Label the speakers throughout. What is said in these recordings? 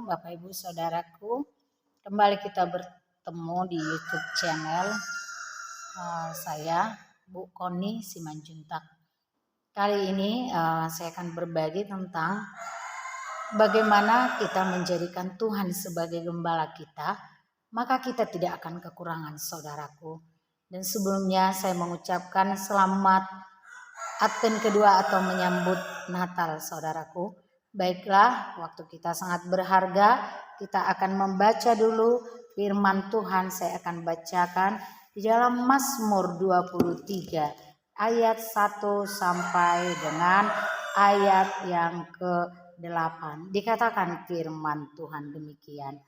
Speaker 1: Bapak Ibu Saudaraku. Kembali kita bertemu di YouTube channel saya, Bu Koni Simanjuntak. Kali ini saya akan berbagi tentang bagaimana kita menjadikan Tuhan sebagai gembala kita, maka kita tidak akan kekurangan, saudaraku. Dan sebelumnya saya mengucapkan selamat Advent kedua atau menyambut Natal, saudaraku. Baiklah, waktu kita sangat berharga, kita akan membaca dulu firman Tuhan. Saya akan bacakan di dalam Mazmur 23 ayat 1 sampai dengan ayat yang ke-8. Dikatakan firman Tuhan demikian.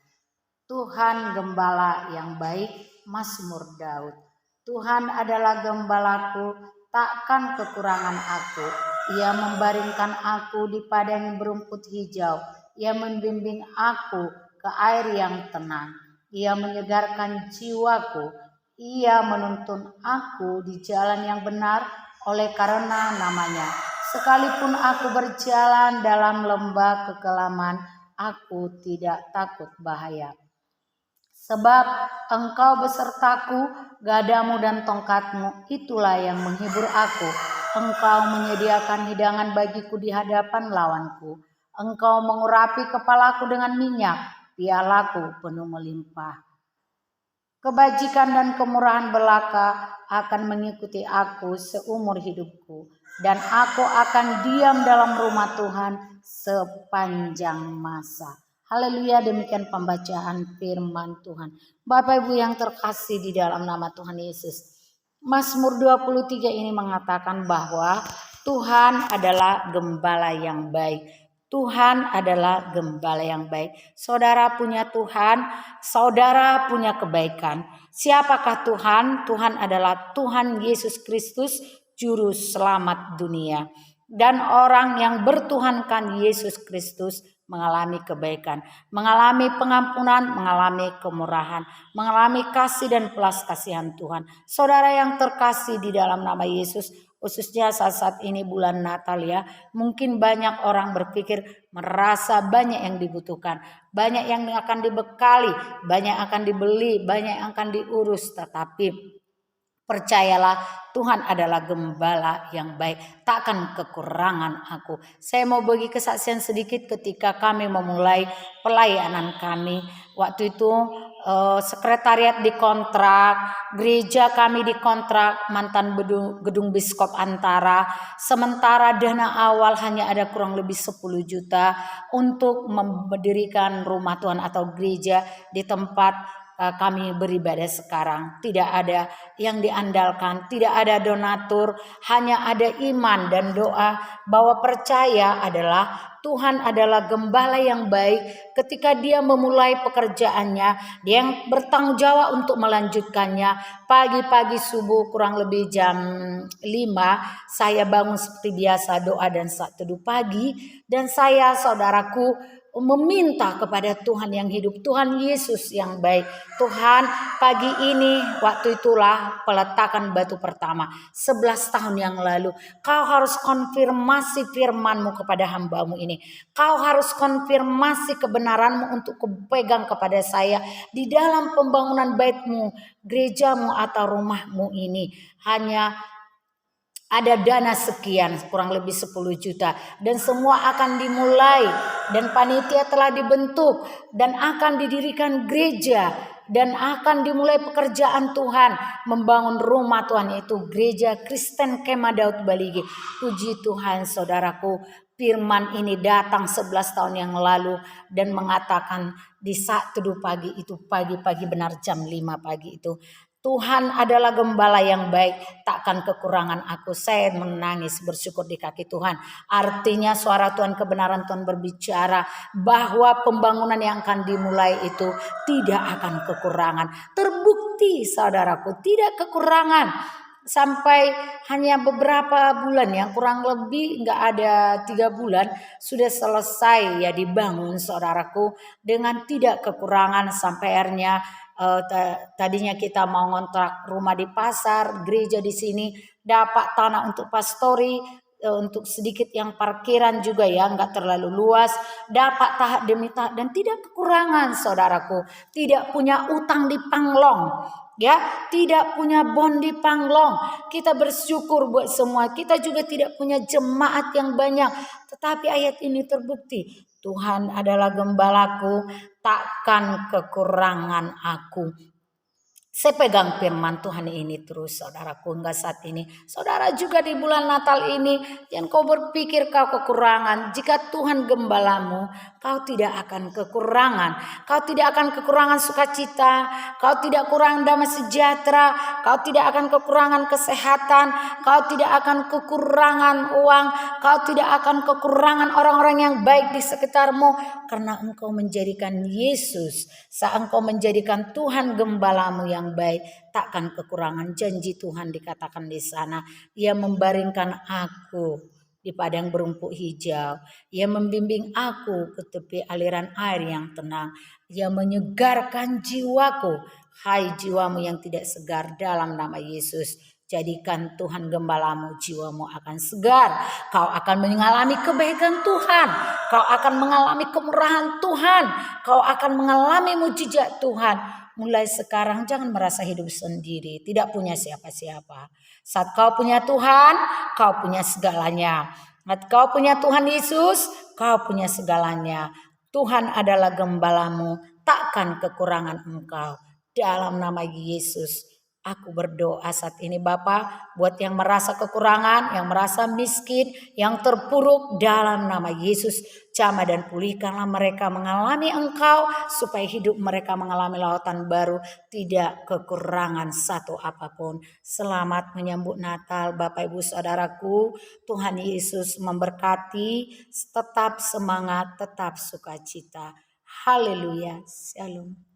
Speaker 1: Tuhan gembala yang baik, Mazmur Daud. Tuhan adalah gembalaku, takkan kekurangan aku. Ia membaringkan aku di padang berumput hijau. Ia membimbing aku ke air yang tenang. Ia menyegarkan jiwaku. Ia menuntun aku di jalan yang benar oleh karena namanya. Sekalipun aku berjalan dalam lembah kekelaman, aku tidak takut bahaya. Sebab engkau besertaku, gadamu dan tongkatmu, itulah yang menghibur aku. Engkau menyediakan hidangan bagiku di hadapan lawanku. Engkau mengurapi kepalaku dengan minyak, pialaku penuh melimpah. Kebajikan dan kemurahan belaka akan mengikuti aku seumur hidupku. Dan aku akan diam dalam rumah Tuhan sepanjang masa. Haleluya, demikian pembacaan firman Tuhan. Bapak Ibu yang terkasih di dalam nama Tuhan Yesus. Mazmur 23 ini mengatakan bahwa Tuhan adalah gembala yang baik. Tuhan adalah gembala yang baik. Saudara punya Tuhan, saudara punya kebaikan. Siapakah Tuhan? Tuhan adalah Tuhan Yesus Kristus, juru selamat dunia. Dan orang yang bertuhankan Yesus Kristus mengalami kebaikan, mengalami pengampunan, mengalami kemurahan, mengalami kasih dan belas kasihan Tuhan. Saudara yang terkasih di dalam nama Yesus, khususnya saat ini bulan Natal ya, mungkin banyak orang berpikir merasa banyak yang dibutuhkan, banyak yang akan dibekali, banyak akan dibeli, banyak yang akan diurus, tetapi percayalah, Tuhan adalah gembala yang baik, takkan kekurangan aku. Saya mau bagi kesaksian sedikit ketika kami memulai pelayanan kami. Waktu itu sekretariat dikontrak, gereja kami dikontrak, mantan gedung Biskop Antara. Sementara dana awal hanya ada kurang lebih 10 juta untuk mendirikan rumah Tuhan atau gereja di tempat kami beribadah sekarang. Tidak ada yang diandalkan, tidak ada donatur, hanya ada iman dan doa bahwa percaya adalah Tuhan adalah gembala yang baik. Ketika dia memulai pekerjaannya, dia yang bertanggung jawab untuk melanjutkannya. Pagi-pagi subuh kurang lebih jam 5 saya bangun seperti biasa, doa dan saat teduh pagi, dan saya, saudaraku, meminta kepada Tuhan yang hidup, Tuhan Yesus yang baik. Tuhan, pagi ini waktu itulah peletakan batu pertama 11 tahun yang lalu. Kau harus konfirmasi firman-Mu kepada hamba-Mu ini. Kau harus konfirmasi kebenaran-Mu untuk kupegang kepada saya di dalam pembangunan bait-Mu, gereja-Mu atau rumah-Mu ini. Hanya ada dana sekian, kurang lebih 10 juta. Dan semua akan dimulai. Dan panitia telah dibentuk. Dan akan didirikan gereja. Dan akan dimulai pekerjaan Tuhan. Membangun rumah Tuhan, yaitu gereja Kristen Kemah Daud Baligi. Puji Tuhan, saudaraku. Firman ini datang 11 tahun yang lalu. Dan mengatakan di saat teduh pagi itu. Pagi-pagi benar jam 5 pagi itu. Tuhan adalah gembala yang baik, takkan kekurangan aku. Saya menangis bersyukur di kaki Tuhan. Artinya suara Tuhan, kebenaran Tuhan berbicara bahwa pembangunan yang akan dimulai itu tidak akan kekurangan. Terbukti saudaraku, tidak kekurangan. Sampai hanya beberapa bulan ya, kurang lebih nggak ada 3 bulan sudah selesai ya dibangun saudaraku dengan tidak kekurangan. Sampai akhirnya tadinya kita mau ngontrak rumah di pasar, gereja di sini, dapat tanah untuk pastori, untuk sedikit yang parkiran juga ya, nggak terlalu luas, dapat tahap demi tahap dan tidak kekurangan saudaraku, tidak punya utang di Panglong. Ya, tidak punya bon di Panglong. Kita bersyukur buat semua. Kita juga tidak punya jemaat yang banyak. Tetapi ayat ini terbukti. Tuhan adalah gembalaku, takkan kekurangan aku. Saya pegang firman Tuhan ini terus saudaraku hingga saat ini. Saudara juga di bulan Natal ini, jangan kau berpikir kau kekurangan. Jika Tuhan gembalamu, kau tidak akan kekurangan. Kau tidak akan kekurangan sukacita, kau tidak kurang damai sejahtera, kau tidak akan kekurangan kesehatan, kau tidak akan kekurangan uang, kau tidak akan kekurangan orang-orang yang baik di sekitarmu. Karena engkau menjadikan Yesus, saat engkau menjadikan Tuhan gembalamu yang baik, takkan kekurangan. Janji Tuhan dikatakan di sana, Ia membaringkan aku di padang berumput hijau, Ia membimbing aku ke tepi aliran air yang tenang, Ia menyegarkan jiwaku. Hai jiwamu yang tidak segar, dalam nama Yesus jadikan Tuhan gembalamu, jiwamu akan segar. Kau akan mengalami kebaikan Tuhan, kau akan mengalami kemurahan Tuhan, kau akan mengalami mujizat Tuhan. Mulai sekarang jangan merasa hidup sendiri, tidak punya siapa-siapa. Saat kau punya Tuhan, kau punya segalanya. Saat kau punya Tuhan Yesus, kau punya segalanya. Tuhan adalah gembalamu, takkan kekurangan engkau. Dalam nama Yesus, aku berdoa saat ini Bapa, buat yang merasa kekurangan, yang merasa miskin, yang terpuruk, dalam nama Yesus, jamah dan pulihkanlah mereka mengalami Engkau, supaya hidup mereka mengalami lautan baru, tidak kekurangan satu apapun. Selamat menyambut Natal Bapak Ibu Saudaraku, Tuhan Yesus memberkati, tetap semangat, tetap sukacita. Haleluya, shalom.